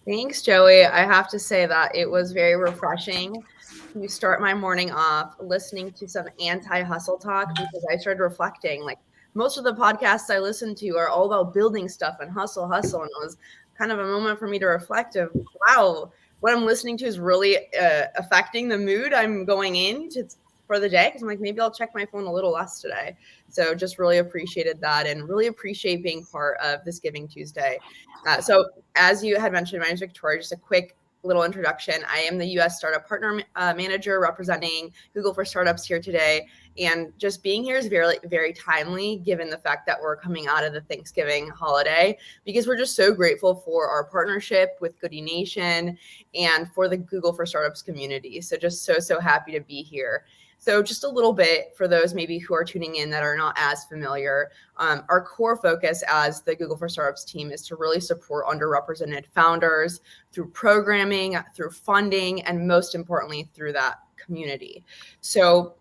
Thanks, Joey. I have to say that it was very refreshing to start my morning off listening to some anti-hustle talk because I started reflecting. Like most of the podcasts I listen to are all about building stuff and hustle, hustle. And it was kind of a moment for me to reflect of, wow, what I'm listening to is really affecting the mood I'm going into for the day. Because I'm like, maybe I'll check my phone a little less today. So just really appreciated that and really appreciate being part of this Giving Tuesday. So as you had mentioned, my name is Victoria. Just a quick little introduction. I am the U.S. Startup Partner Manager representing Google for Startups here today. And just being here is very, very timely given the fact that we're coming out of the Thanksgiving holiday, because we're just so grateful for our partnership with Goodie Nation and for the Google for Startups community. So just so happy to be here. So just a little bit for those maybe who are tuning in that are not as familiar, our core focus as the Google for Startups team is to really support underrepresented founders through programming, through funding, and most importantly, through that community. So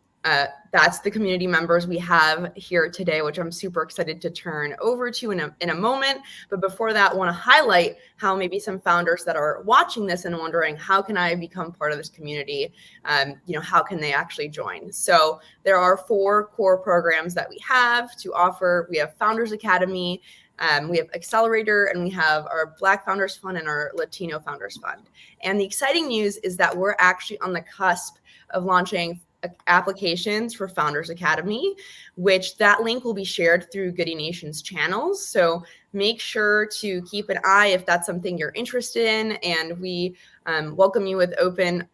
that's the community members we have here today, which I'm super excited to turn over to in a moment. But before that, I want to highlight how maybe some founders that are watching this and wondering, how can I become part of this community? How can they actually join? So there are 4 core programs that we have to offer. We have Founders Academy, we have Accelerator, and we have our Black Founders Fund and our Latino Founders Fund. And the exciting news is that we're actually on the cusp of launching applications for Founders Academy, which that link will be shared through Goodie Nation's channels. So make sure to keep an eye if that's something you're interested in, and we welcome you with open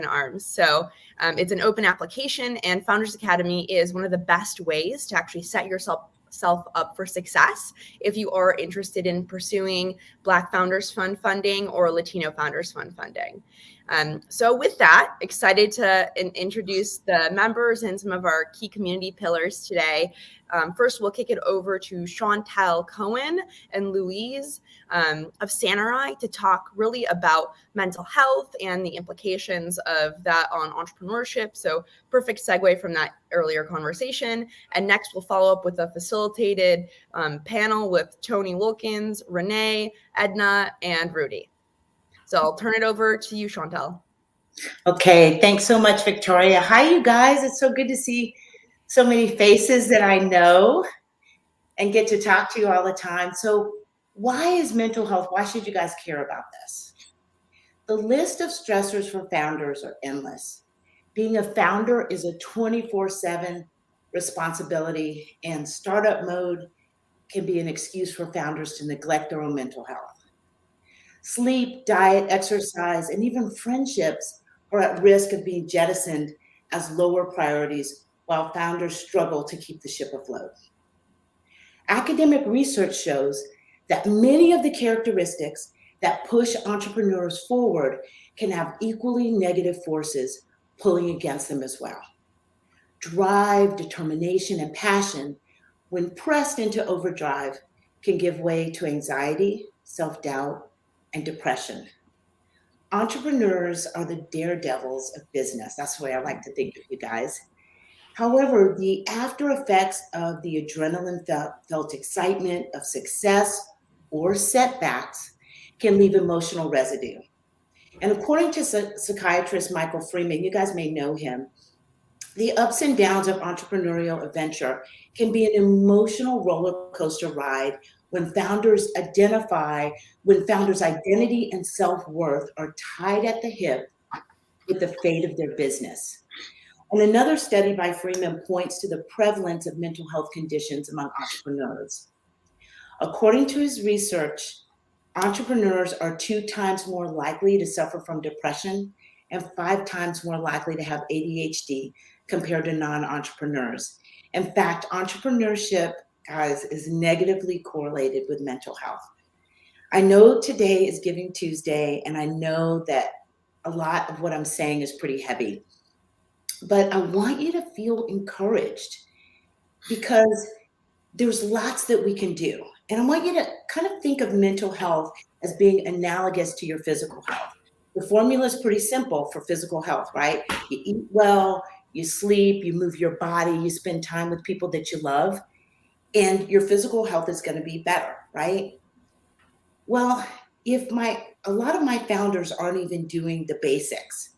arms. So it's an open application, and Founders Academy is one of the best ways to actually set yourself up for success if you are interested in pursuing Black Founders Fund funding or Latino Founders Fund funding. So with that, excited to introduce the members and some of our key community pillars today. First, we'll kick it over to Chantel, Cohen, and Louise of Sanarai to talk really about mental health and the implications of that on entrepreneurship. So perfect segue from that earlier conversation. And next, we'll follow up with a facilitated panel with Tony Wilkins, Renee, Edna, and Rudy. So I'll turn it over to you, Chantel. Okay, thanks so much, Victoria. Hi, you guys. It's so good to see so many faces that I know and get to talk to you all the time. So why is mental health? Why should you guys care about this? The list of stressors for founders are endless. Being a founder is a 24/7 responsibility, and startup mode can be an excuse for founders to neglect their own mental health. Sleep, diet, exercise, and even friendships are at risk of being jettisoned as lower priorities while founders struggle to keep the ship afloat. Academic research shows that many of the characteristics that push entrepreneurs forward can have equally negative forces pulling against them as well. Drive, determination, and passion, when pressed into overdrive, can give way to anxiety, self-doubt, and depression. Entrepreneurs are the daredevils of business. That's the way I like to think of you guys. However, the after effects of the adrenaline felt excitement of success or setbacks can leave emotional residue. And according to psychiatrist Michael Freeman, you guys may know him, the ups and downs of entrepreneurial adventure can be an emotional roller coaster ride when founders' identity and self-worth are tied at the hip with the fate of their business. And another study by Freeman points to the prevalence of mental health conditions among entrepreneurs. According to his research, entrepreneurs are 2 times more likely to suffer from depression and 5 times more likely to have ADHD compared to non-entrepreneurs. In fact, entrepreneurship, guys, is negatively correlated with mental health. I know today is Giving Tuesday, and I know that a lot of what I'm saying is pretty heavy, but I want you to feel encouraged because there's lots that we can do. And I want you to kind of think of mental health as being analogous to your physical health. The formula is pretty simple for physical health, right? You eat well, you sleep, you move your body, you spend time with people that you love, and your physical health is going to be better, right? Well, a lot of my founders aren't even doing the basics,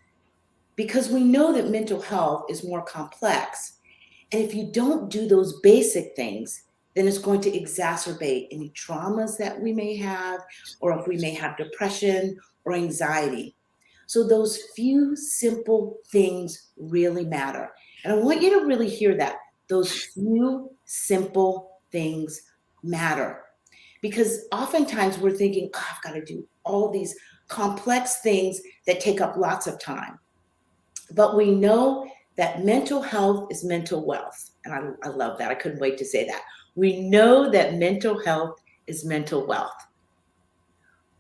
because we know that mental health is more complex. And if you don't do those basic things, then it's going to exacerbate any traumas that we may have, or if we may have depression or anxiety. So those few simple things really matter. And I want you to really hear that. Those few simple things matter. Because oftentimes we're thinking, oh, I've got to do all these complex things that take up lots of time. But we know that mental health is mental wealth. And I love that. I couldn't wait to say that. We know that mental health is mental wealth.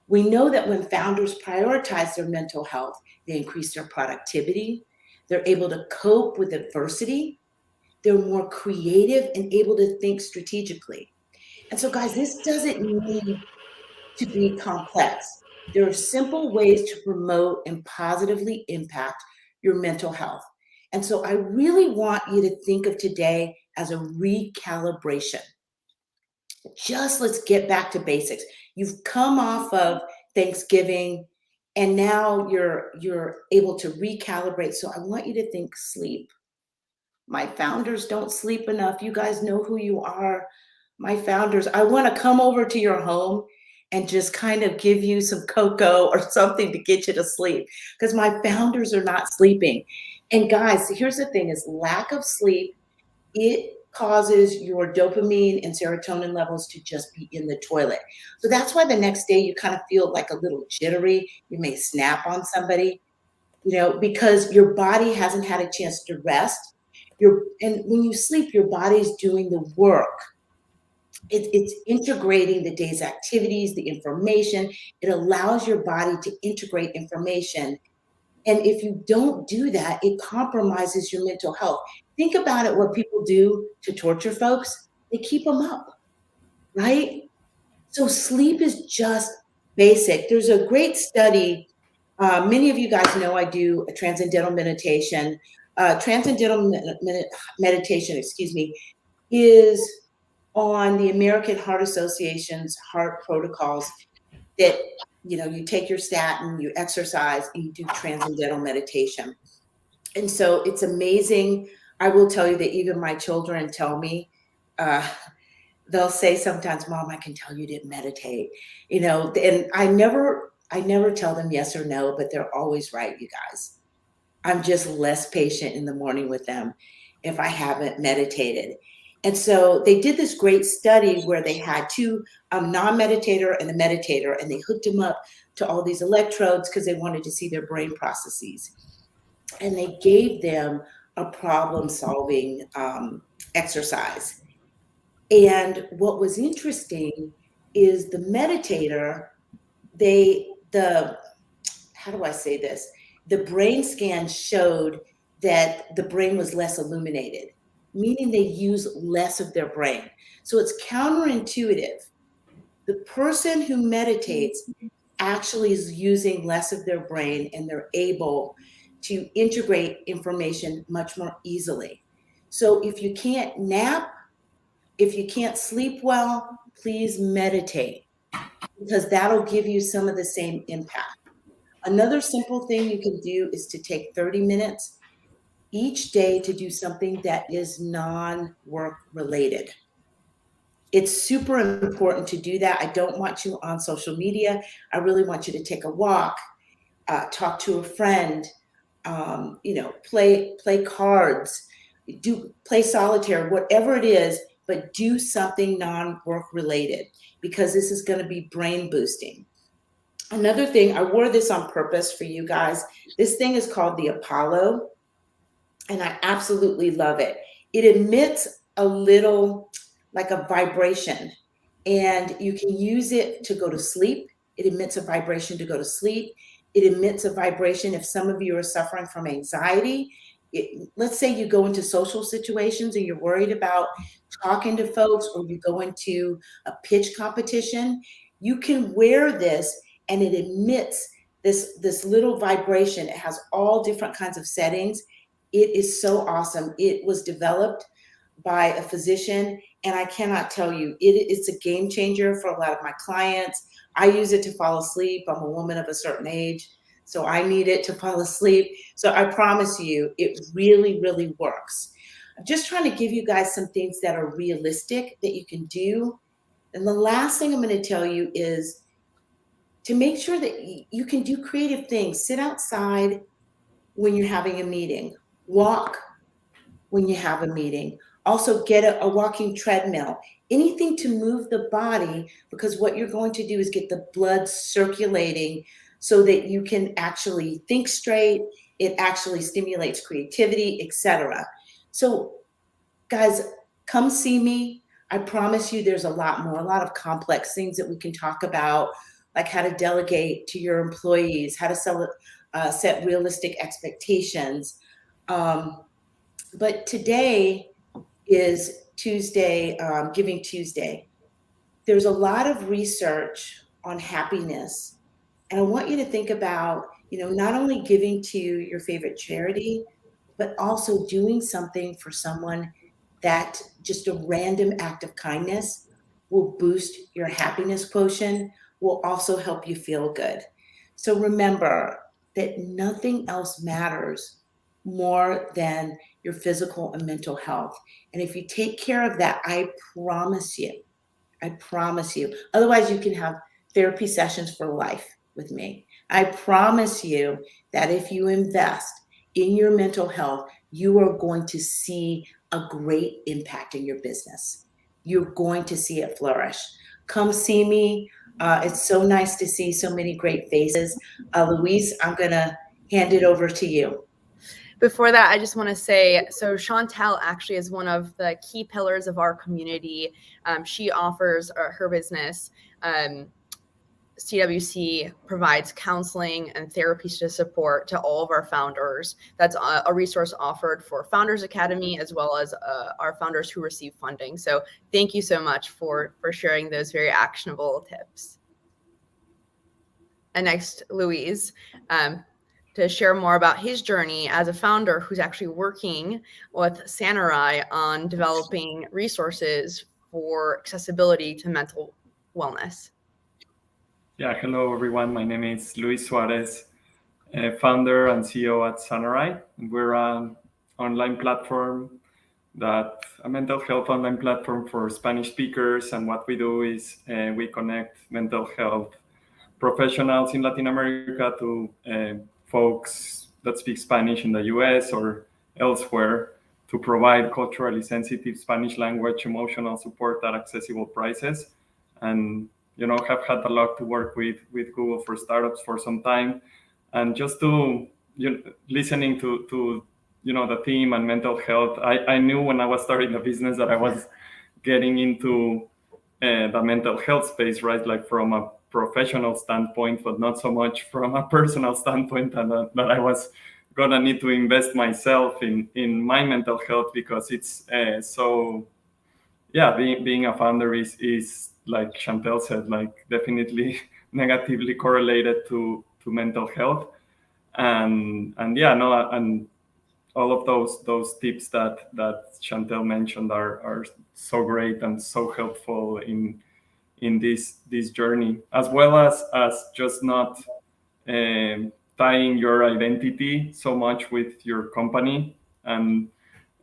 We know that when founders prioritize their mental health, they increase their productivity. They're able to cope with adversity. They're more creative and able to think strategically. And so, guys, this doesn't need to be complex. There are simple ways to promote and positively impact your mental health. And so I really want you to think of today as a recalibration. Just let's get back to basics. You've come off of Thanksgiving and now you're able to recalibrate. So I want you to think sleep. My founders don't sleep enough. You guys know who you are. My founders, I want to come over to your home and just kind of give you some cocoa or something to get you to sleep, because my founders are not sleeping. And guys, here's the thing, is lack of sleep, it causes your dopamine and serotonin levels to just be in the toilet. So that's why the next day you kind of feel like a little jittery. You may snap on somebody, because your body hasn't had a chance to rest. And when you sleep, your body's doing the work. It's integrating the day's activities, the information. It allows your body to integrate information. And if you don't do that, it compromises your mental health. Think about it, what people do to torture folks. They keep them up, right? So sleep is just basic. There's a great study. Many of you guys know I do a transcendental meditation. Transcendental meditation, is on the American Heart Association's heart protocols, that you take your statin, you exercise, and you do transcendental meditation. And so it's amazing. I will tell you that even my children tell me, they'll say sometimes, Mom, I can tell you didn't meditate, and I never tell them yes or no, but they're always right, you guys. I'm just less patient in the morning with them if I haven't meditated. And so they did this great study where they had two non-meditator and a meditator, and they hooked them up to all these electrodes because they wanted to see their brain processes. And they gave them a problem-solving exercise. And what was interesting is the meditator, how do I say this? The brain scan showed that the brain was less illuminated, meaning they use less of their brain. So it's counterintuitive. The person who meditates actually is using less of their brain, and they're able to integrate information much more easily. So if you can't nap, if you can't sleep well, please meditate, because that'll give you some of the same impact. Another simple thing you can do is to take 30 minutes each day to do something that is non-work related. It's super important to do that. I don't want you on social media. I really want you to take a walk, talk to a friend, play cards, play solitaire, whatever it is, but do something non-work related, because this is going to be brain boosting. Another thing, I wore this on purpose for you guys. This thing is called the Apollo, and I absolutely love it. It emits a little, like a vibration, and you can use it to go to sleep. It emits a vibration to go to sleep. It emits a vibration if some of you are suffering from anxiety. Let's say you go into social situations and you're worried about talking to folks, or you go into a pitch competition, you can wear this and it emits this little vibration. It has all different kinds of settings. It is so awesome. It was developed by a physician, and I cannot tell you, it's a game changer for a lot of my clients. I use it to fall asleep. I'm a woman of a certain age, so I need it to fall asleep. So I promise you, it really, really works. I'm just trying to give you guys some things that are realistic that you can do. And the last thing I'm going to tell you is to make sure that you can do creative things. Sit outside when you're having a meeting. Walk when you have a meeting. Also get a walking treadmill. Anything to move the body, because what you're going to do is get the blood circulating so that you can actually think straight. It actually stimulates creativity, etc. So guys, come see me. I promise you there's a lot more, a lot of complex things that we can talk about, like how to delegate to your employees, how to set realistic expectations. But today is Tuesday, Giving Tuesday. There's a lot of research on happiness. And I want you to think about, not only giving to your favorite charity, but also doing something for someone that just a random act of kindness will boost your happiness quotient, will also help you feel good. So remember that nothing else matters more than your physical and mental health. And if you take care of that, I promise you, otherwise you can have therapy sessions for life with me. I promise you that if you invest in your mental health, you are going to see a great impact in your business. You're going to see it flourish. Come see me. It's so nice to see so many great faces. Louise, I'm going to hand it over to you. Before that, I just want to say, so Chantel actually is one of the key pillars of our community. She offers her business. CWC provides counseling and therapy to support to all of our founders. That's a resource offered for Founders Academy, as well as our founders who receive funding. So thank you so much for sharing those very actionable tips. And next, Louise, to share more about his journey as a founder who's actually working with Sanarai on developing resources for accessibility to mental wellness. Yeah, hello everyone. My name is Luis Suarez, founder and CEO at Sanarai. We're an online platform, a mental health online platform for Spanish speakers. And what we do is we connect mental health professionals in Latin America to folks that speak Spanish in the US or elsewhere to provide culturally sensitive Spanish language emotional support at accessible prices. And have had the luck to work with Google for Startups for some time, and just to listening to the theme and mental health. I knew when I was starting the business that I was getting into the mental health space, right? Like from a professional standpoint, but not so much from a personal standpoint, and that I was gonna need to invest myself in my mental health, because it's being a founder is like Chantel said, like definitely negatively correlated to mental health, and all of those tips that Chantel mentioned are so great and so helpful in this journey, as well as just not tying your identity so much with your company. And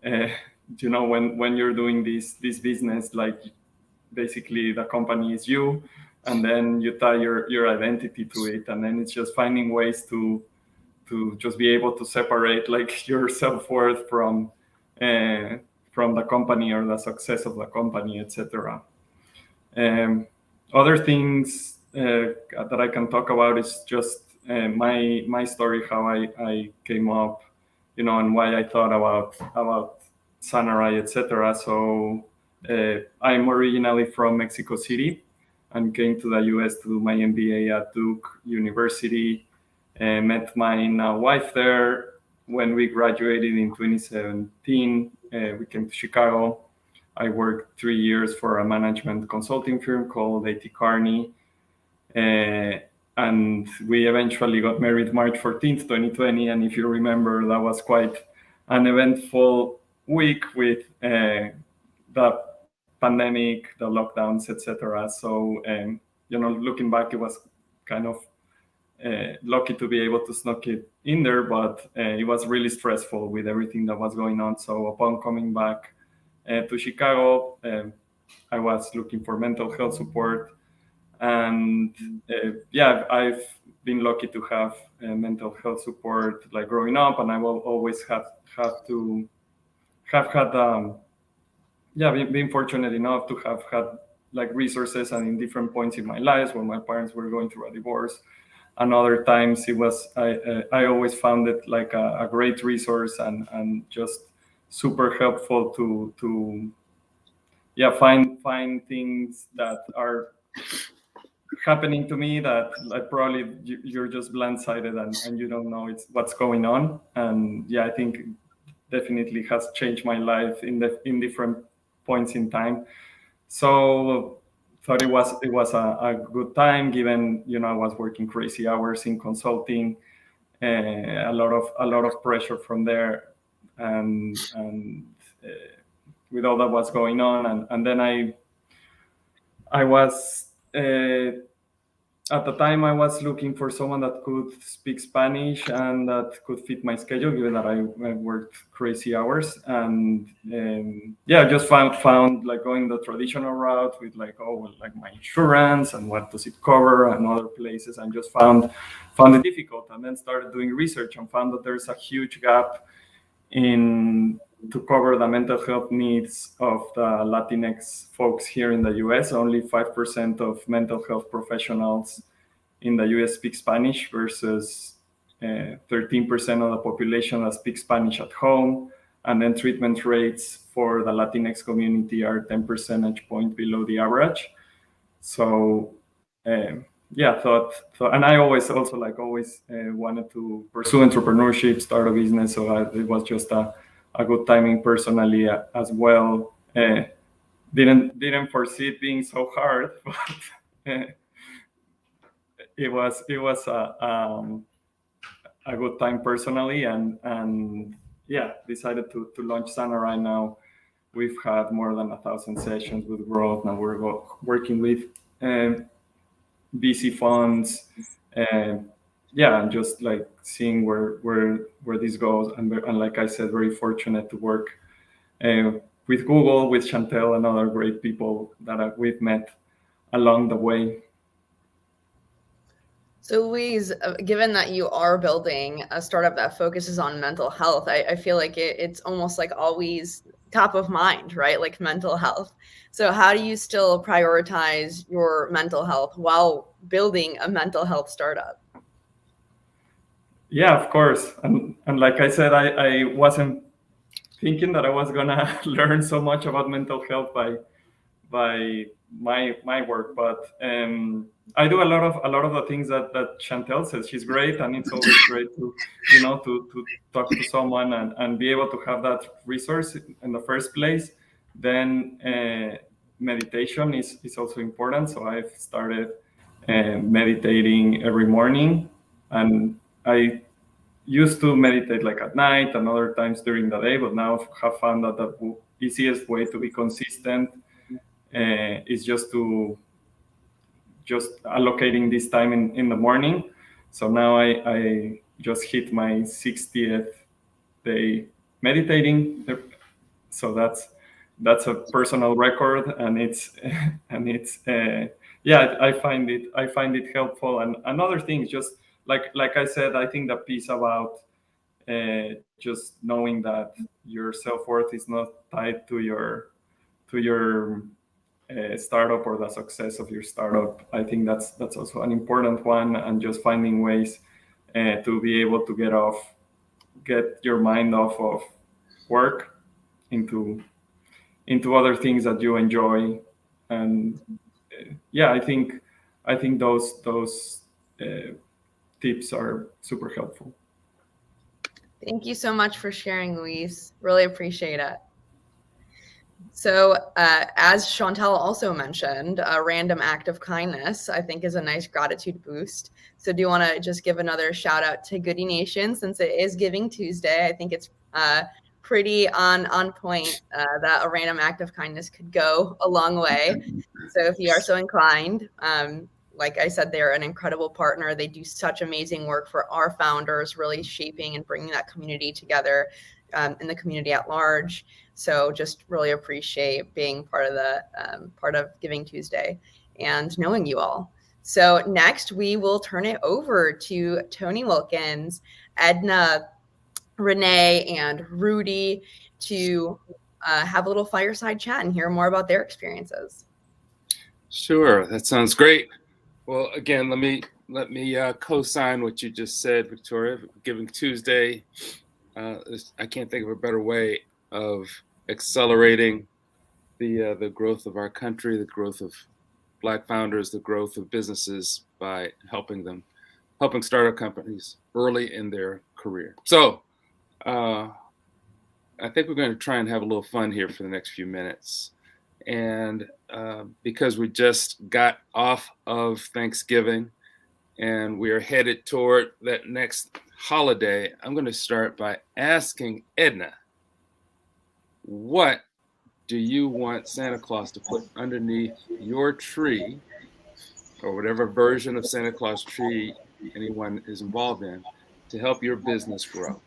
when you're doing this business, like basically the company is you, and then you tie your identity to it, and then it's just finding ways to just be able to separate like your self-worth from the company or the success of the company, etc. Other things that I can talk about is just my story, how I came up, and why I thought about Sanarai, etc. So I'm originally from Mexico City and came to the US to do my MBA at Duke University. Met my now wife there. When we graduated in 2017, we came to Chicago. I worked 3 years for a management consulting firm called A.T. Kearney. And we eventually got married March 14th, 2020. And if you remember, that was quite an eventful week with the pandemic, the lockdowns, etc. So, looking back, it was kind of lucky to be able to sneak it in there, but it was really stressful with everything that was going on. So upon coming back to Chicago, I was looking for mental health support. And I've been lucky to have mental health support like growing up, and I will always have had been fortunate enough to have had like resources and in different points in my life when my parents were going through a divorce, and other times it was I always found it like a great resource and just super helpful to find things that are happening to me that like probably you're just blindsided and you don't know what's going on. And I think definitely has changed my life in different points in time. So thought it was a good time, given I was working crazy hours in consulting, a lot of pressure from there, and with all that was going on, and then I was at the time I was looking for someone that could speak Spanish and that could fit my schedule, given that I worked crazy hours. And just found like going the traditional route with like my insurance and what does it cover and other places, and just found it difficult. And then started doing research and found that there's a huge gap to cover the mental health needs of the Latinx folks here in the US. Only 5% of mental health professionals in the US speak Spanish versus 13% of the population that speaks Spanish at home. And then treatment rates for the Latinx community are 10 percentage points below the average. So thought, and I always wanted to pursue entrepreneurship, start a business. So it was just a good timing personally as well. Didn't foresee it being so hard, but it was a good time personally, and decided to launch Sanarai. Now we've had more than 1,000 sessions with growth. Now we're working with VC funds, and just like seeing where this goes. And like I said, very fortunate to work with Google, with Chantel, and other great people that we've met along the way. So Louise, given that you are building a startup that focuses on mental health, I feel like it's almost like always top of mind, right? Like mental health. So how do you still prioritize your mental health while building a mental health startup? Yeah, of course. And like I said, I wasn't thinking that I was gonna learn so much about mental health by my work, but I do a lot of the things that Chantel says. She's great, and it's always great to talk to someone and be able to have that resource in the first place. Then meditation is also important. So I've started meditating every morning, and I used to meditate like at night and other times during the day, but now have found that the easiest way to be consistent is just allocating this time in the morning. So now I just hit my 60th day meditating. So that's a personal record, and it's I find it helpful. And other things, just like I said, I think the piece about just knowing that your self-worth is not tied to your startup or the success of your startup. I think that's also an important one, and just finding ways to be able to get your mind off of work into other things that you enjoy. And I think those tips are super helpful. Thank you so much for sharing, Luis. Really appreciate it. So as Chantel also mentioned, a random act of kindness, I think, is a nice gratitude boost. So do you want to just give another shout out to Goodie Nation, since it is Giving Tuesday? I think it's pretty on point, that a random act of kindness could go a long way. So if you are so inclined, like I said, they're an incredible partner. They do such amazing work for our founders, really shaping and bringing that community together, in the community at large. So just really appreciate being part of Giving Tuesday and knowing you all. So next we will turn it over to Tony Wilkins, Edna, Renee, and Rudy to have a little fireside chat and hear more about their experiences. Sure, that sounds great. Well, again, let me co-sign what you just said, Victoria. Giving Tuesday, I can't think of a better way of accelerating the growth of our country, the growth of Black founders, the growth of businesses by helping startup companies early in their career. So I think we're going to try and have a little fun here for the next few minutes. And because we just got off of Thanksgiving and we are headed toward that next holiday, I'm going to start by asking Edna, what do you want Santa Claus to put underneath your tree, or whatever version of Santa Claus tree anyone is involved in, to help your business grow?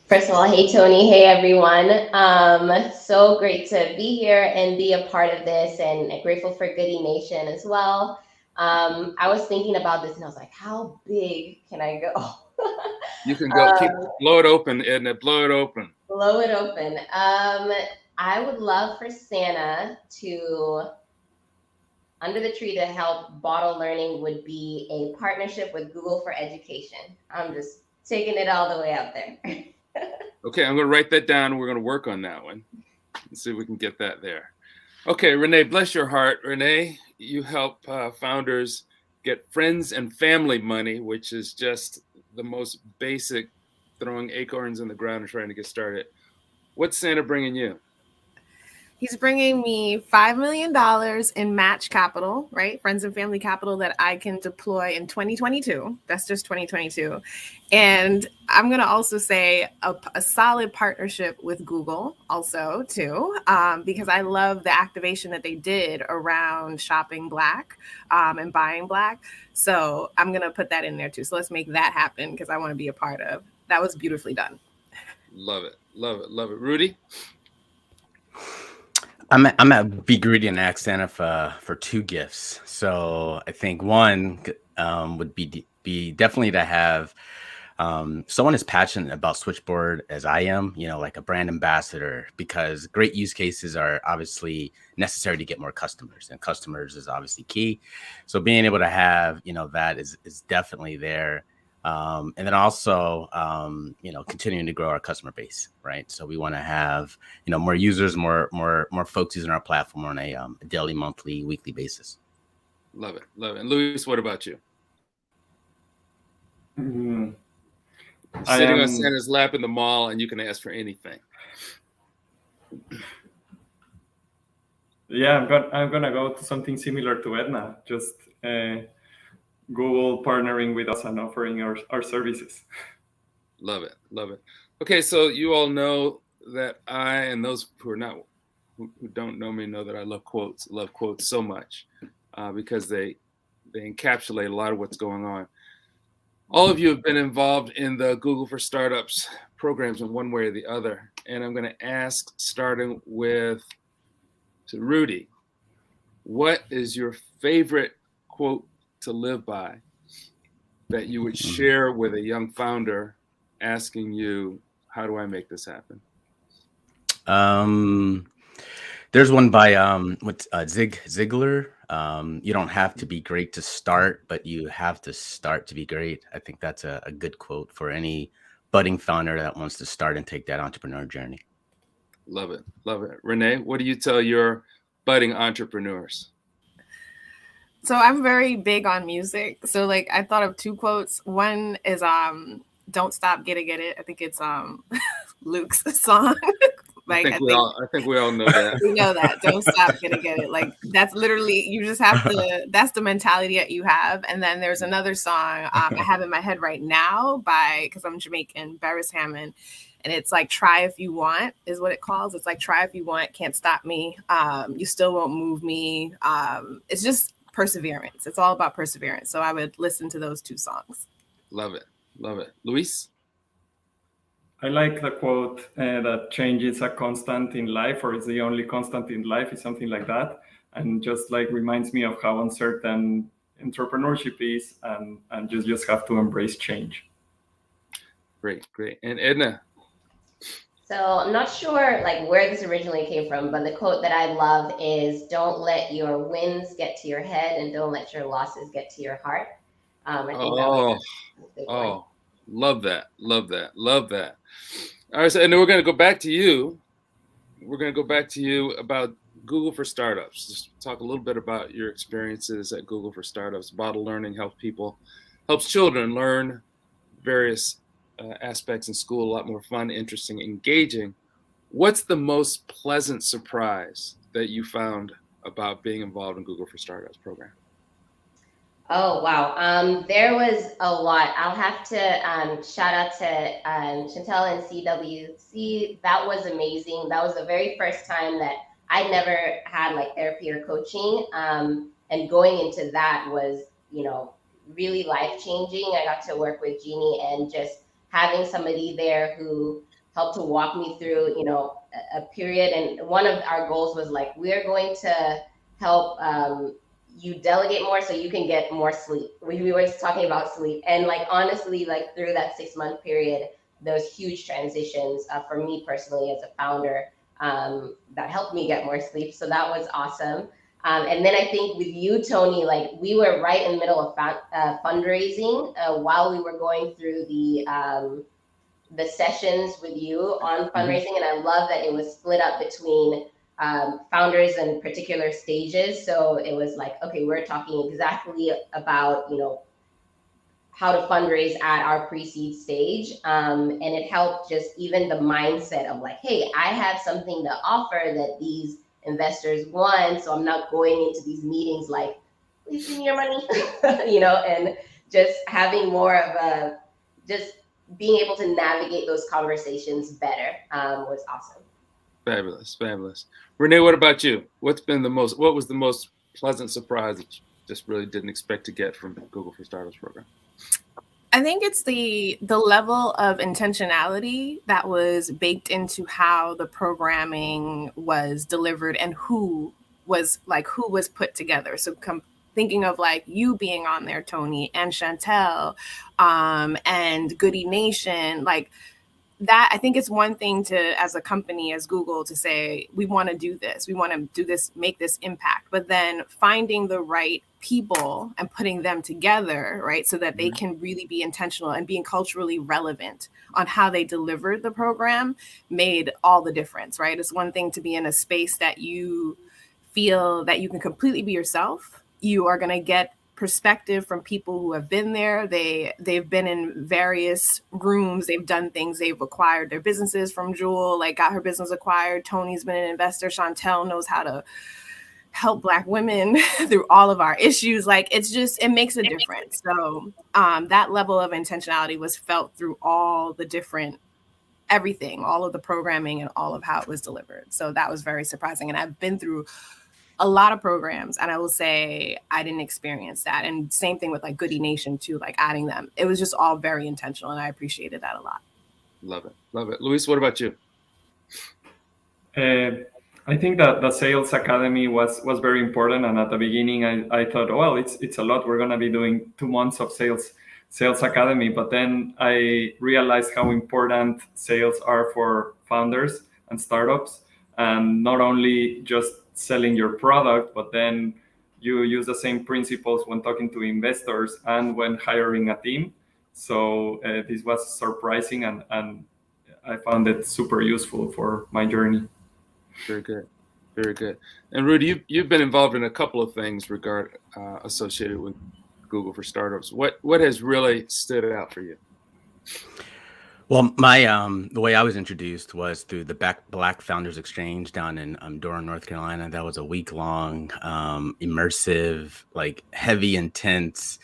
First of all, hey, Tony. Hey, everyone. So great to be here and be a part of this, and grateful for Goodie Nation as well. I was thinking about this and I was like, how big can I go? You can go, blow it open, Edna, blow it open. Blow it open. I would love for Santa to, under the tree, to help Boddle Learning would be a partnership with Google for Education. I'm just taking it all the way out there. Okay, I'm going to write that down and we're going to work on that one and see if we can get that there. Okay, Renee, bless your heart. Renee, you help founders get friends and family money, which is just the most basic, throwing acorns in the ground and trying to get started. What's Santa bringing you? He's bringing me $5 million in match capital, right? Friends and family capital that I can deploy in 2022. That's just 2022. And I'm going to also say a solid partnership with Google also too, because I love the activation that they did around shopping Black and buying Black. So I'm going to put that in there too. So let's make that happen because I want to be a part of. That was beautifully done. Love it. Love it. Love it. Rudy? I'm at Be Greedy and ask Santa for two gifts. So I think one would be definitely to have someone as passionate about Switchboard as I am, like a brand ambassador, because great use cases are obviously necessary to get more customers, and customers is obviously key. So being able to have, that is definitely there. And then also, continuing to grow our customer base, right? So we want to have, more users, more folks using our platform on a daily, monthly, weekly basis. Love it. Love it. And Luis, what about you? Mm-hmm. Sitting on Santa's lap in the mall and you can ask for anything. Yeah, I'm gonna go to something similar to Edna, just Google partnering with us and offering our services. Love it. Love it. Okay, so you all know that I, and those who don't know me, know that I love quotes so much because they encapsulate a lot of what's going on. All of you have been involved in the Google for Startups programs in one way or the other. And I'm going to ask, starting with Rudy, what is your favorite quote to live by that you would share with a young founder asking you, how do I make this happen? There's one by Zig Ziglar. You don't have to be great to start, but you have to start to be great. I think that's a good quote for any budding founder that wants to start and take that entrepreneur journey. Love it. Love it. Renee, what do you tell your budding entrepreneurs? So I'm very big on music. So I thought of two quotes. One is "Don't Stop, Get It." I think it's Luke's song. I think we all know that. We know that. Don't stop, get it. That's literally, you just have to, that's the mentality that you have. And then there's another song I have in my head right now because I'm Jamaican, Barris Hammond. And it's like, try if you want is what it calls. It's like, try if you want, can't stop me. You still won't move me. It's just perseverance. It's all about perseverance. So I would listen to those 2 songs. Love it. Love it. Luis? I like the quote that change is a constant in life, or is the only constant in life, is something like that. And just like reminds me of how uncertain entrepreneurship is, and just have to embrace change. Great. And Edna? So I'm not sure like where this originally came from, but the quote that I love is, don't let your wins get to your head and don't let your losses get to your heart. I think that was a big one. Love that. All right, so, and then we're going to go back to you. We're going to go back to you about Google for Startups. Just talk a little bit about your experiences at Google for Startups. Boddle Learning helps children learn various aspects in school, a lot more fun, interesting, engaging. What's the most pleasant surprise that you found about being involved in Google for Startups program? Oh, wow. There was a lot. I'll have to shout out to Chantel and CWC. That was amazing. That was the very first time that I never had like therapy or coaching. And going into that was, really life-changing. I got to work with Jeannie, and just having somebody there who helped to walk me through, a period. And one of our goals was like, we're going to help you delegate more so you can get more sleep. We were talking about sleep. And like, honestly, like through that 6-month period, those huge transitions for me personally as a founder that helped me get more sleep. So that was awesome. And then I think with you, Tony, like we were right in the middle of fundraising while we were going through the sessions with you on fundraising. And I love that it was split up between founders in particular stages. So it was like, okay, we're talking exactly about, how to fundraise at our pre-seed stage. And it helped just even the mindset of like, hey, I have something to offer that these investors want. So I'm not going into these meetings like, please give me your money, and just having more of just being able to navigate those conversations better was awesome. Fabulous. Renee, what about you? What was the most pleasant surprise that you just really didn't expect to get from the Google for Startups program? I think it's the level of intentionality that was baked into how the programming was delivered and who was put together. So thinking of like you being on there, Tony, and Chantel, and Goodie Nation, like that. I think it's one thing to, as a company, as Google, to say, we want to do this, make this impact, but then finding the right people and putting them together, right, so that they can really be intentional and being culturally relevant on how they delivered the program made all the difference, right? It's one thing to be in a space that you feel that you can completely be yourself. You are going to get perspective from people who have been there. They've been in various rooms. They've done things. They've acquired their businesses from Jewel, like got her business acquired. Tony's been an investor. Chantel knows how to help Black women through all of our issues. Like it makes a difference. So that level of intentionality was felt through all everything, all of the programming and all of how it was delivered. So that was very surprising. And I've been through a lot of programs, and I will say I didn't experience that. And same thing with like Goodie Nation too, like adding them. It was just all very intentional, and I appreciated that a lot. Love it. Luis, what about you? I think that the Sales Academy was very important. And at the beginning, I thought, well, it's a lot. We're going to be doing 2 months of Sales Academy. But then I realized how important sales are for founders and startups. And not only just selling your product, but then you use the same principles when talking to investors and when hiring a team. So this was surprising, and I found it super useful for my journey. Very good. And Rudy, you've been involved in a couple of things associated with Google for Startups. What has really stood out for you? Well, my the way I was introduced was through the Black Founders Exchange down in Durham, North Carolina. That was a week-long, immersive, like heavy, intense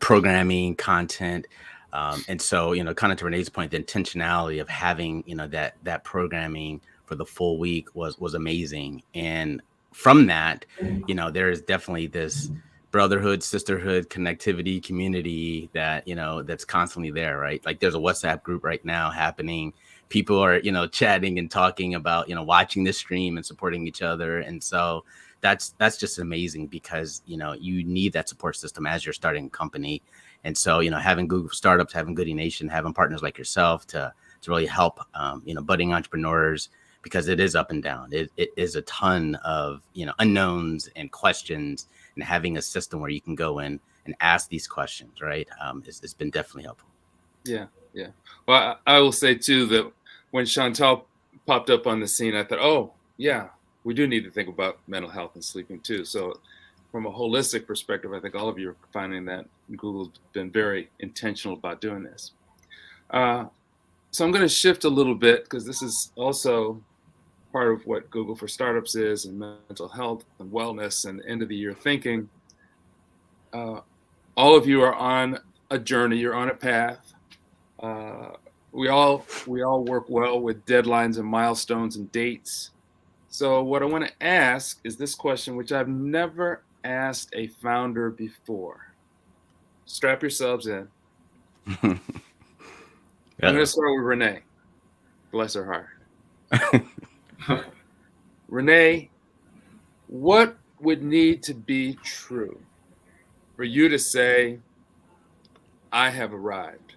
programming content. And so, kind of to Renee's point, the intentionality of having, that programming for the full week was amazing. And from that, there is definitely this brotherhood, sisterhood, connectivity, community that, that's constantly there, right? Like there's a WhatsApp group right now happening. People are, chatting and talking about, watching this stream and supporting each other. And so that's just amazing because, you need that support system as you're starting a company. And so, having Google startups, having Goodie Nation, having partners like yourself to really help, budding entrepreneurs, because it is up and down. It is a ton of, unknowns and questions, and having a system where you can go in and ask these questions, right? It's been definitely helpful. Yeah. Well, I will say too that when Chantel popped up on the scene, I thought, oh yeah, we do need to think about mental health and sleeping too. So from a holistic perspective, I think all of you are finding that Google's been very intentional about doing this. So I'm going to shift a little bit because this is also part of what Google for Startups is, and mental health and wellness and end of the year thinking. All of you are on a journey. You're on a path. We all work well with deadlines and milestones and dates. So what I want to ask is this question, which I've never asked a founder before. Strap yourselves in. I'm going to start with Renee. Bless her heart. Renee, what would need to be true for you to say, I have arrived?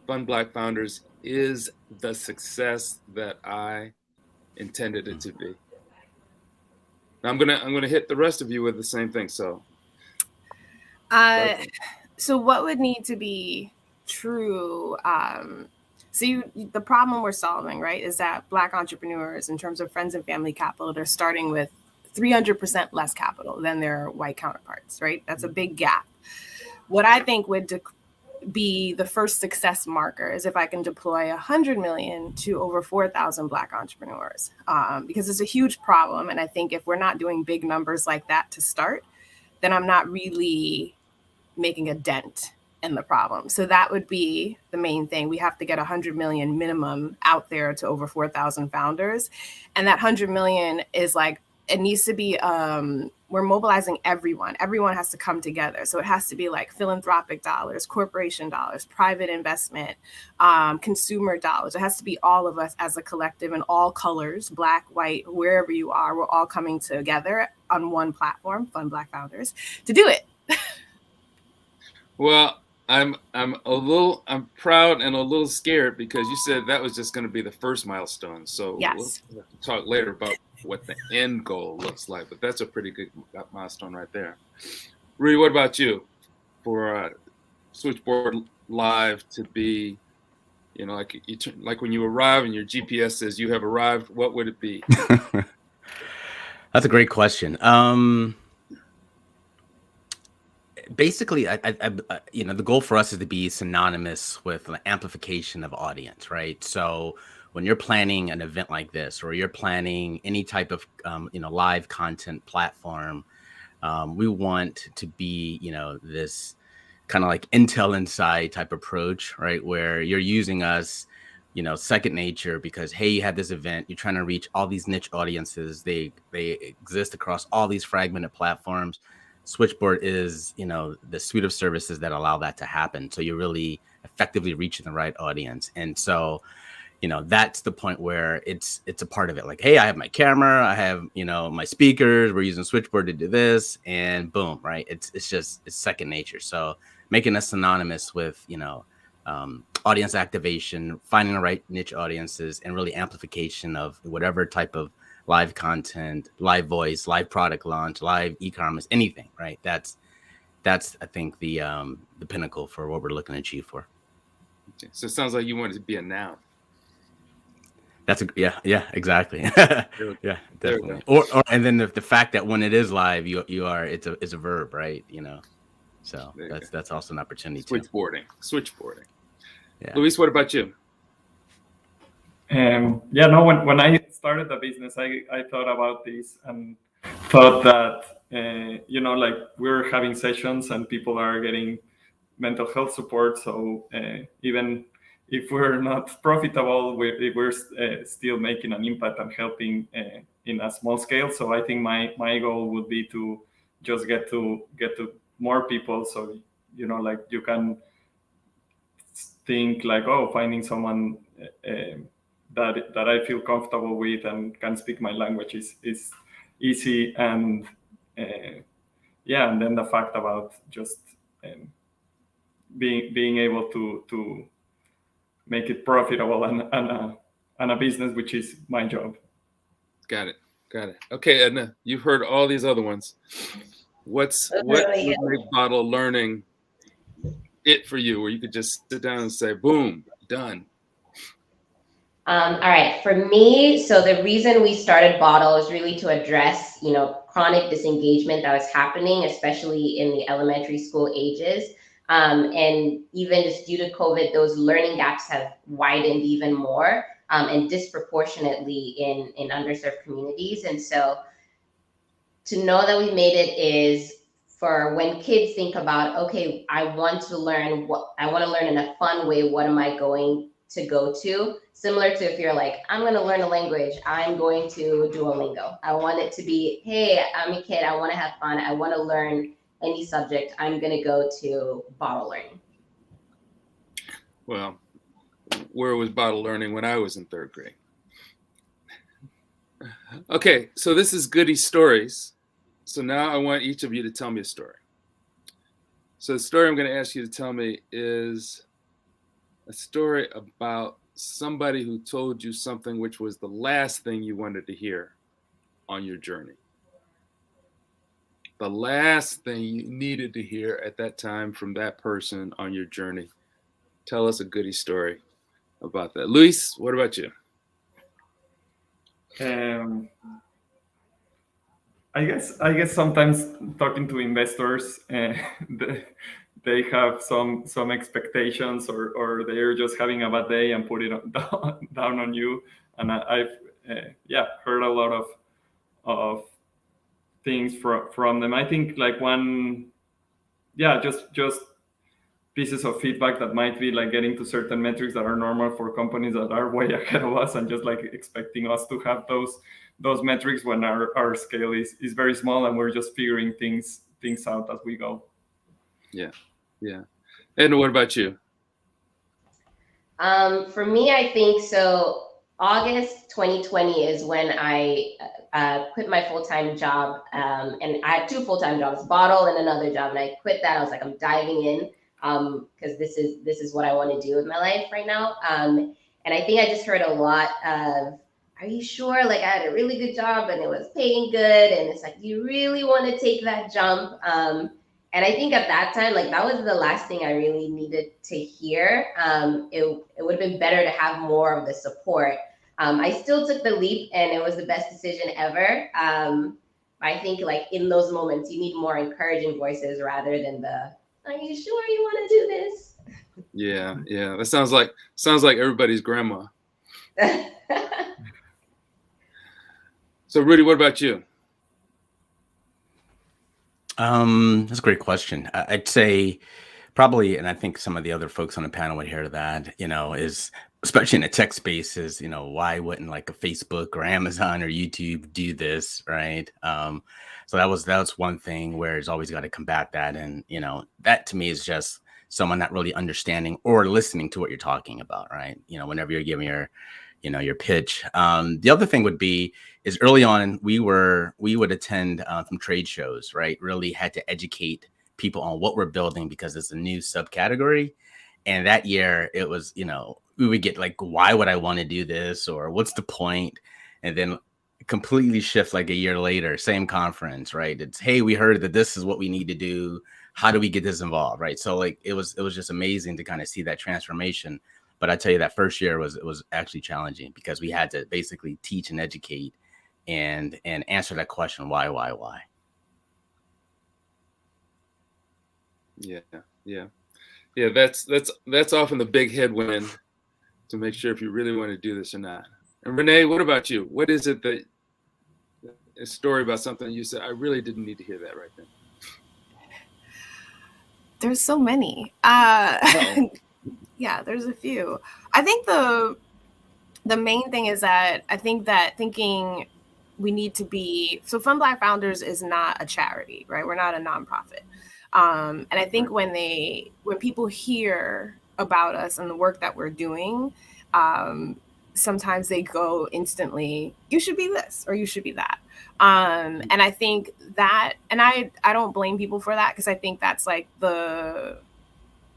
FundBLACKFounders is the success that I intended it to be. Now I'm gonna hit the rest of you with the same thing. So what would need to be true? The problem we're solving, right, is that Black entrepreneurs, in terms of friends and family capital, they're starting with 300% less capital than their white counterparts, right? That's a big gap. What I think would be the first success marker is if I can deploy 100 million to over 4,000 Black entrepreneurs, because it's a huge problem. And I think if we're not doing big numbers like that to start, then I'm not really making a dent in the problem. So that would be the main thing. We have to get 100 million minimum out there to over 4,000 founders. And that 100 million is like, it needs to be, we're mobilizing everyone. Everyone has to come together. So it has to be like philanthropic dollars, corporation dollars, private investment, consumer dollars. It has to be all of us as a collective in all colors, Black, white, wherever you are. We're all coming together on one platform, FundBLACKFounders, to do it. Well, I'm proud and a little scared because you said that was just going to be the first milestone. So yes. We'll have to talk later about what the end goal looks like, but that's a pretty good milestone right there. Rudy, what about you? For Switchboard Live to be, like when you arrive and your GPS says you have arrived, what would it be? That's a great question. Basically, the goal for us is to be synonymous with an amplification of audience, right? So when you're planning an event like this, or you're planning any type of, live content platform, we want to be, this kind of like Intel Inside type approach, right? Where you're using us, second nature because, hey, you had this event, you're trying to reach all these niche audiences. They exist across all these fragmented platforms. Switchboard is, the suite of services that allow that to happen. So you're really effectively reaching the right audience. And so, that's the point where it's a part of it. Like, hey, I have my camera, I have, my speakers, we're using Switchboard to do this, and boom, right? It's second nature. So making us synonymous with, audience activation, finding the right niche audiences, and really amplification of whatever type of live content, live voice, live product launch, live e-commerce, anything, right? That's I think the pinnacle for what we're looking to achieve for. Okay. So it sounds like you want it to be a noun. Yeah, exactly. Yeah, definitely. Or and then the fact that when it is live, you are it's a verb, right? So that's also an opportunity. Switchboarding. Yeah. Luis, what about you? When I started the business, I thought about this and thought that, like we're having sessions and people are getting mental health support. So even if we're not profitable, we're still making an impact and helping in a small scale. So I think my goal would be to just get to more people. So, you know, like you can think like, oh, finding someone that I feel comfortable with and can speak my language is easy. And and then the fact about just being able to make it profitable and a business, which is my job. Got it. Okay, Edna, you've heard all these other ones. What would make Boddle learning it for you, where you could just sit down and say, boom, done? All right, for me, so the reason we started Boddle is really to address, you know, chronic disengagement that was happening, especially in the elementary school ages. And even just due to COVID, those learning gaps have widened even more, and disproportionately in underserved communities. And so to know that we made it is for when kids think about, okay, I want to learn in a fun way. What am I going to go to? Similar to if you're like, I'm going to learn a language, I'm going to Duolingo. I want it to be, hey, I'm a kid, I want to have fun, I want to learn any subject, I'm going to go to Boddle Learning. Well, where was Boddle Learning when I was in 3rd grade? Okay, so this is Goodie Stories. So now I want each of you to tell me a story. So the story I'm going to ask you to tell me is a story about somebody who told you something which was the last thing you wanted to hear on your journey. The last thing you needed to hear at that time from that person on your journey. Tell us a Goodie story about that. Luis, what about you? I guess sometimes talking to investors, they have some expectations, or they're just having a bad day and put it down on you. And I've heard a lot of things from them. I think like one, just pieces of feedback that might be like getting to certain metrics that are normal for companies that are way ahead of us, and just like expecting us to have those metrics when our scale is very small and we're just figuring things out as we go. Yeah. And what about you? For me, I think so. August 2020 is when I quit my full-time job, and I had 2 full-time jobs, Boddle and another job, and I quit that. I was like, I'm diving in because this is what I want to do with my life right now. And I think I just heard a lot of, are you sure? Like I had a really good job and it was paying good, and it's like, you really want to take that jump? And I think at that time, like that was the last thing I really needed to hear. It would have been better to have more of the support. I still took the leap, and it was the best decision ever. I think like in those moments, you need more encouraging voices rather than the, are you sure you want to do this? Yeah. That sounds like everybody's grandma. So Rudy, what about you? That's a great question. I'd say probably, and I think some of the other folks on the panel would hear that, is especially in the tech space is, why wouldn't like a Facebook or Amazon or YouTube do this, right? So that was one thing where it's always got to combat that. And, that to me is just someone not really understanding or listening to what you're talking about, right? Whenever you're giving your pitch. The other thing would be is early on, we would attend some trade shows, right? Really had to educate people on what we're building because it's a new subcategory. And that year it was, we would get like, why would I want to do this? Or what's the point? And then completely shift like a year later, same conference, right? It's, hey, we heard that this is what we need to do. How do we get this involved? Right. So like, it was just amazing to kind of see that transformation. But I tell you that first year was actually challenging because we had to basically teach and educate and answer that question, why? Yeah. That's often the big headwind to make sure if you really want to do this or not. And Renee, what about you? What is it that a story about something you said, I really didn't need to hear that right then? There's so many. Yeah, there's a few. I think the main thing is that I think that thinking we need to be, so FundBLACKFounders is not a charity, right? We're not a nonprofit. And I think when people hear about us and the work that we're doing, sometimes they go instantly, you should be this or you should be that. And I think that, and I don't blame people for that, because I think that's like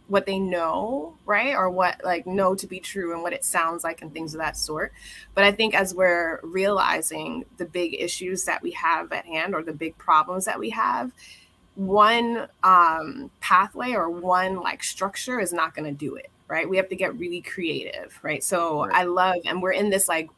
what they know, right? Or what like know to be true and what it sounds like and things of that sort. But I think as we're realizing the big issues that we have at hand or the big problems that we have, one pathway or one like structure is not going to do it, right? We have to get really creative, right? So I love, and we're in this like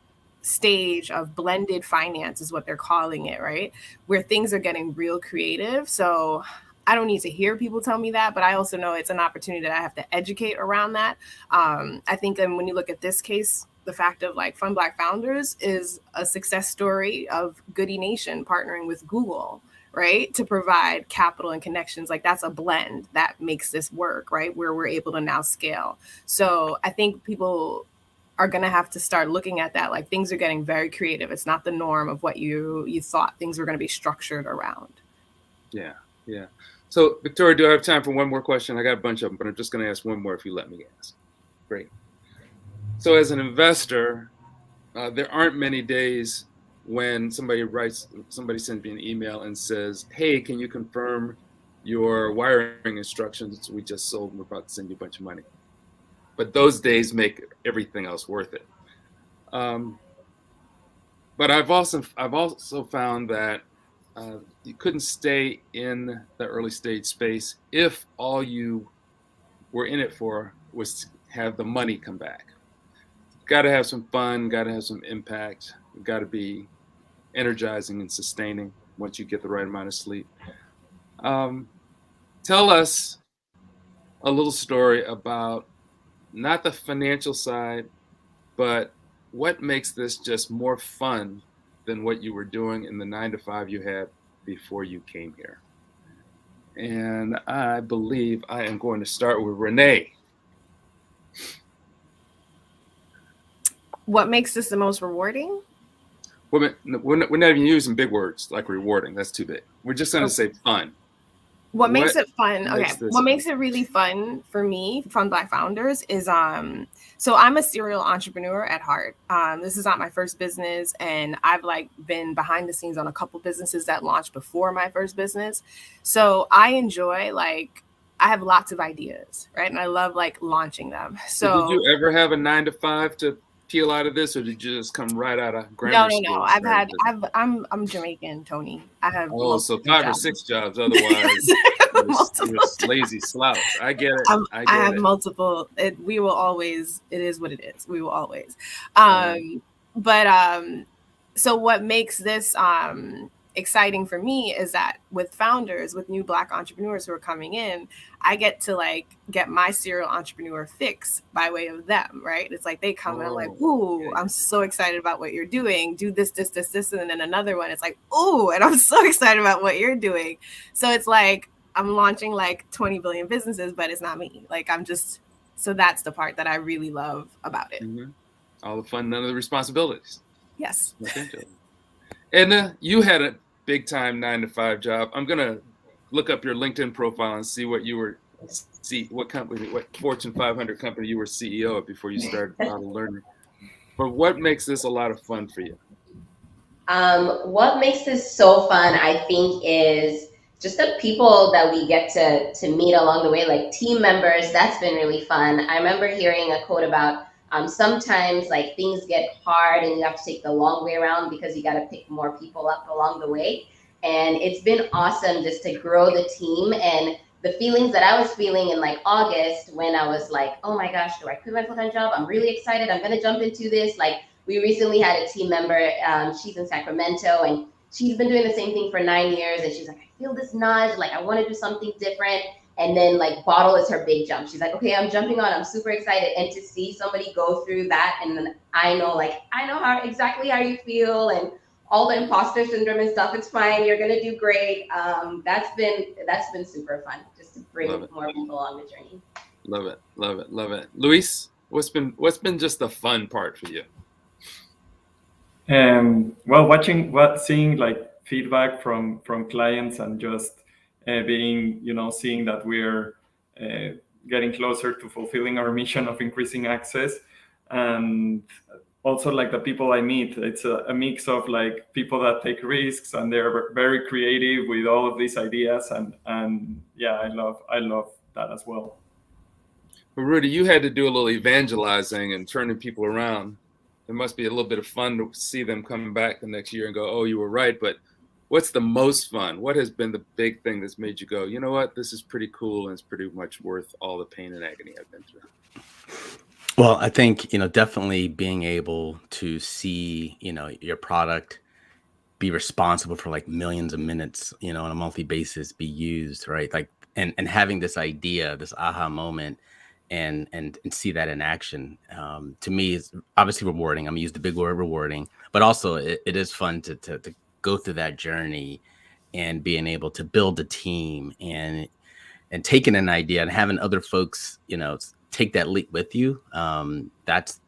stage of blended finance is what they're calling it, right? Where things are getting real creative. So I don't need to hear people tell me that, but I also know it's an opportunity that I have to educate around that. I think when you look at this case, the fact of like FundBLACKFounders is a success story of Goodie Nation partnering with Google, right? To provide capital and connections. Like that's a blend that makes this work, right? Where we're able to now scale. So I think people are going to have to start looking at that. Like things are getting very creative. It's not the norm of what you thought things were going to be structured around. Yeah. Yeah. So, Victoria, do I have time for one more question? I got a bunch of them, but I'm just going to ask one more if you let me ask. Great. So, as an investor, there aren't many days when somebody sends me an email and says, hey, can you confirm your wiring instructions? We just sold and we're about to send you a bunch of money. But those days make everything else worth it. But I've also found that you couldn't stay in the early stage space if all you were in it for was to have the money come back. Got to have some fun, got to have some impact, got to be energizing and sustaining once you get the right amount of sleep. Tell us a little story about not the financial side, but what makes this just more fun than what you were doing in the 9-to-5 you had before you came here. And I believe I am going to start with Renee. What makes this the most rewarding? We're not even using big words like rewarding. That's too big. We're just going to say fun. What makes it fun? Okay. What makes it really fun for me, FundBLACKFounders, is so I'm a serial entrepreneur at heart. This is not my first business, and I've like been behind the scenes on a couple businesses that launched before my first business. So I enjoy I have lots of ideas, right? And I love like launching them. So did you ever have a 9-to-5 to peel out of this, or did you just come right out of grammar school? No. I'm Jamaican, Tony. I have so 5 or 6 jobs. Otherwise, you're a lazy slouch. I get it. I have multiple. We will always. It is what it is. We will always. So what makes this exciting for me is that with founders, with new Black entrepreneurs who are coming in, I get to get my serial entrepreneur fix by way of them, right? It's like they come and I'm like, ooh, I'm so excited about what you're doing. Do this, and then another one. It's like, ooh, and I'm so excited about what you're doing. So it's like I'm launching 20 billion businesses, but it's not me. So that's the part that I really love about it. Mm-hmm. All the fun, none of the responsibilities. Yes. Edna, you had a big time 9-to-5 job. I'm gonna look up your LinkedIn profile and see what what Fortune 500 company you were CEO of before you started Boddle Learning. But what makes this a lot of fun for you? What makes this so fun, I think, is just the people that we get to meet along the way, like team members. That's been really fun. I remember hearing a quote about sometimes things get hard and you have to take the long way around because you got to pick more people up along the way. And it's been awesome just to grow the team, and the feelings that I was feeling in August when I was like, oh my gosh, do I quit my full-time job? I'm really excited. I'm going to jump into this. We recently had a team member. She's in Sacramento and she's been doing the same thing for 9 years. And she's like, I feel this nudge. I want to do something different. And then Boddle is her big jump. She's like, okay, I'm jumping on. I'm super excited. And to see somebody go through that, and then I know exactly how you feel, and all the imposter syndrome and stuff. It's fine. You're gonna do great. That's been super fun. Just to bring more people on the journey. Love it, love it, love it. Luis, what's been just the fun part for you? Well, seeing like feedback from clients and just being, seeing that we're getting closer to fulfilling our mission of increasing access. And also like the people I meet, it's a mix of like people that take risks and they're very creative with all of these ideas. And yeah, I love that as well. Well, Rudy, you had to do a little evangelizing and turning people around. It must be a little bit of fun to see them come back the next year and go, oh, you were right. But what's the most fun? What has been the big thing that's made you go, you know what, this is pretty cool and it's pretty much worth all the pain and agony I've been through? Well, I think, definitely being able to see, your product be responsible for like millions of minutes, on a monthly basis be used, right? Like, and having this idea, this aha moment, and see that in action, to me is obviously rewarding. I'm gonna use the big word rewarding, but also it is fun to go through that journey and being able to build a team and taking an idea and having other folks, take that leap with you. That's,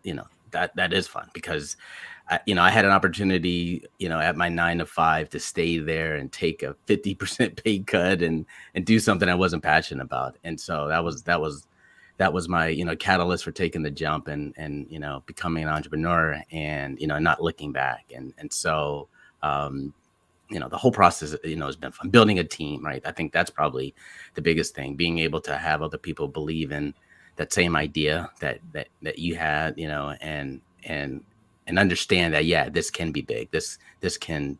that is fun because I had an opportunity, at my 9 to 5 to stay there and take a 50% pay cut and do something I wasn't passionate about. And so that was my, catalyst for taking the jump and becoming an entrepreneur and, not looking back. And so, the whole process, has been fun. Building a team, right? I think that's probably the biggest thing, being able to have other people believe in that same idea that you had, and understand that, yeah, this can be big. This can,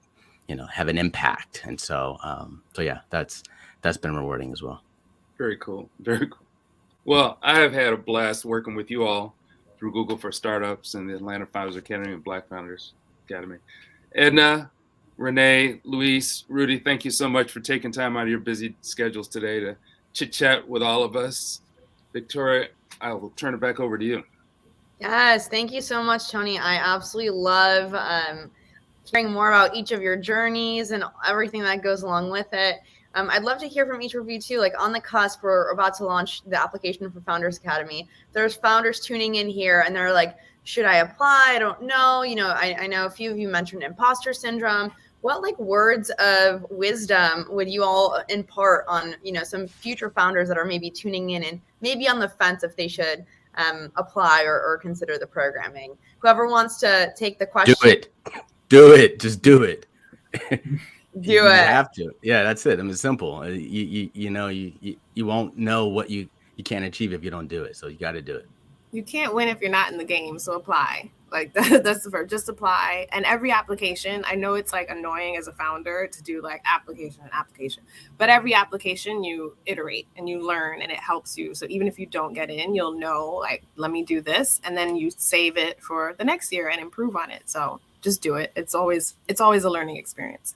have an impact. And so, yeah, that's been rewarding as well. Very cool. Very cool. Well, I have had a blast working with you all through Google for Startups and the Atlanta Founders Academy and Black Founders Academy. Edna, Renee, Luis, Rudy, thank you so much for taking time out of your busy schedules today to chit chat with all of us. Victoria, I will turn it back over to you. Yes, thank you so much, Tony. I absolutely love hearing more about each of your journeys and everything that goes along with it. I'd love to hear from each of you too. Like on the cusp, we're about to launch the application for Founders Academy. There's founders tuning in here and they're like, should I apply? I don't know. I know a few of you mentioned imposter syndrome. What like words of wisdom would you all impart on, some future founders that are maybe tuning in and maybe on the fence if they should apply or consider the programming? Whoever wants to take the question. Do it. Just do it. You it. Have to. Yeah, that's it. I mean, it's simple. You won't know what you can't achieve if you don't do it. So you got to do it. You can't win if you're not in the game. So apply. Like that's the verb. Just apply. And every application, I know it's like annoying as a founder to do like application, but every application you iterate and you learn and it helps you. So even if you don't get in, you'll know like, let me do this. And then you save it for the next year and improve on it. So just do it. It's always a learning experience.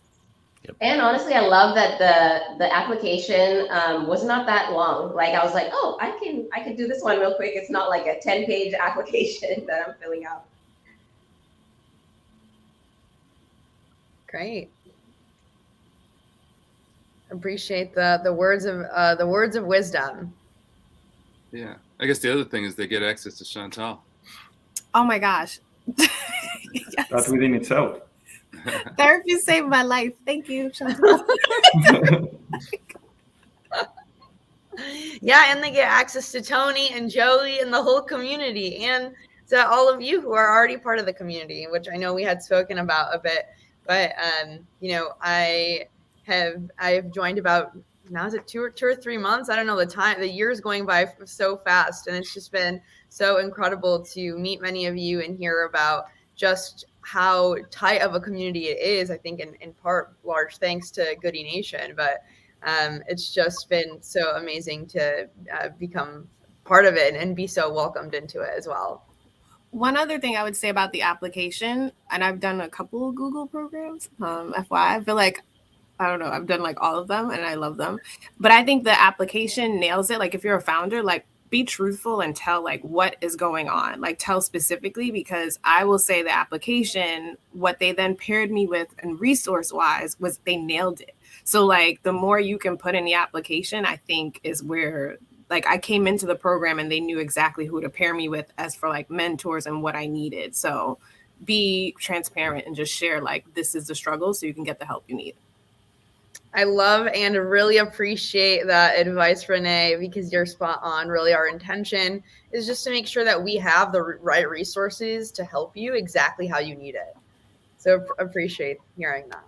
Yep. And honestly, I love that the application was not that long. Like I was like, oh, I could do this one real quick. It's not like a 10-page application that I'm filling out. Great. Appreciate the words of wisdom. Yeah, I guess the other thing is they get access to Chantel. Oh my gosh. Yes. That's within itself. Therapy saved my life. Thank you, Chantel. Yeah, and they get access to Tony and Joey and the whole community, and to all of you who are already part of the community, which I know we had spoken about a bit. But I have joined about, now is it two or 3 months? I don't know, the year's going by so fast, and it's just been so incredible to meet many of you and hear about just how tight of a community it is. I think in part large thanks to Goodie Nation, but it's just been so amazing to become part of it and be so welcomed into it as well. One other thing I would say about the application, and I've done a couple of Google programs, FYI, I feel like, I don't know, I've done like all of them and I love them. But I think the application nails it. Like if you're a founder, like be truthful and tell like what is going on, like tell specifically, because I will say the application, what they then paired me with and resource wise was they nailed it. So like the more you can put in the application, I think is where like I came into the program and they knew exactly who to pair me with as for like mentors and what I needed. So be transparent and just share like this is the struggle so you can get the help you need. I love and really appreciate that advice, Renee, because you're spot on. Really, our intention is just to make sure that we have the right resources to help you exactly how you need it. So appreciate hearing that.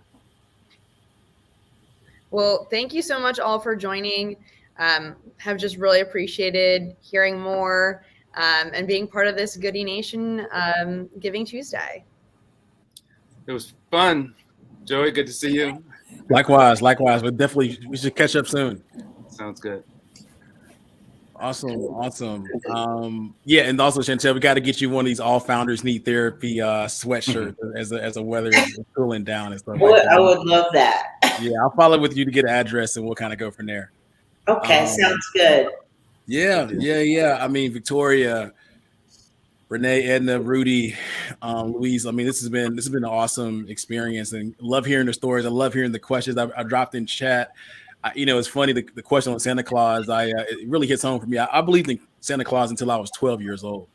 Well, thank you so much all for joining. Have just really appreciated hearing more and being part of this Goodie Nation Giving Tuesday. It was fun. Joey, good to see you. Likewise. But we should catch up soon. Sounds good. Awesome. Yeah, and also Chantel, we got to get you one of these All Founders Need Therapy sweatshirt as a weather is cooling down and stuff. Like that. I would love that. Yeah, I'll follow with you to get an address and we'll kind of go from there. Okay, sounds good. Yeah. I mean, Victoria, Renee, Edna, Rudy, Louise. I mean, this has been an awesome experience, and love hearing the stories. I love hearing the questions. I dropped in chat. It's funny the question on Santa Claus. It really hits home for me. I believed in Santa Claus until I was 12 years old.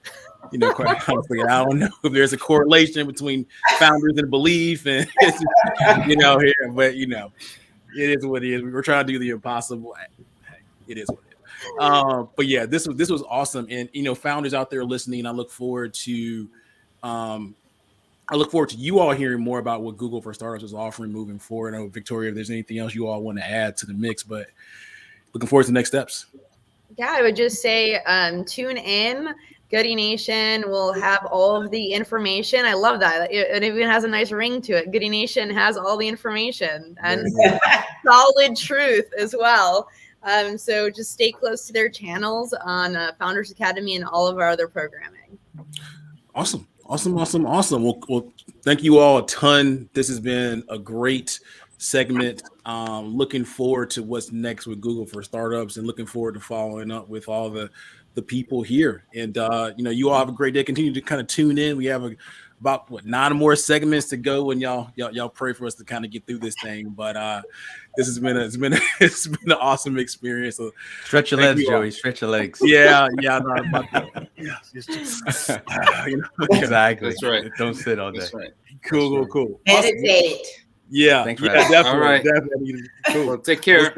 Quite honestly, I don't know if there's a correlation between founders and belief, and here, but it is what it is. We're trying to do the impossible. It is what it is. But yeah, this was awesome, and founders out there listening, I look forward to you all hearing more about what Google for Startups is offering moving forward. I know, Victoria, if there's anything else you all want to add to the mix, but looking forward to the next steps. Yeah, I would just say tune in. Goodie Nation will have all of the information. I love that. It even has a nice ring to it. Goodie Nation has all the information and solid truth as well. So just stay close to their channels on Founders Academy and all of our other programming. Awesome. Well, thank you all a ton. This has been a great segment. Looking forward to what's next with Google for Startups, and looking forward to following up with all the people here. And you all have a great day. Continue to kind of tune in. We have about 9 more segments to go, and y'all pray for us to kind of get through this thing. But this has been an awesome experience. So stretch your legs, Joey. Stretch your legs. Yeah. Exactly. That's right. Don't sit all day. That's right. Cool. Meditate. Yeah. Thanks for Definitely. All right. Definitely. Cool. Well, take care.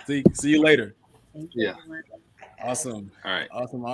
See you later. Yeah. Awesome. All right. Awesome.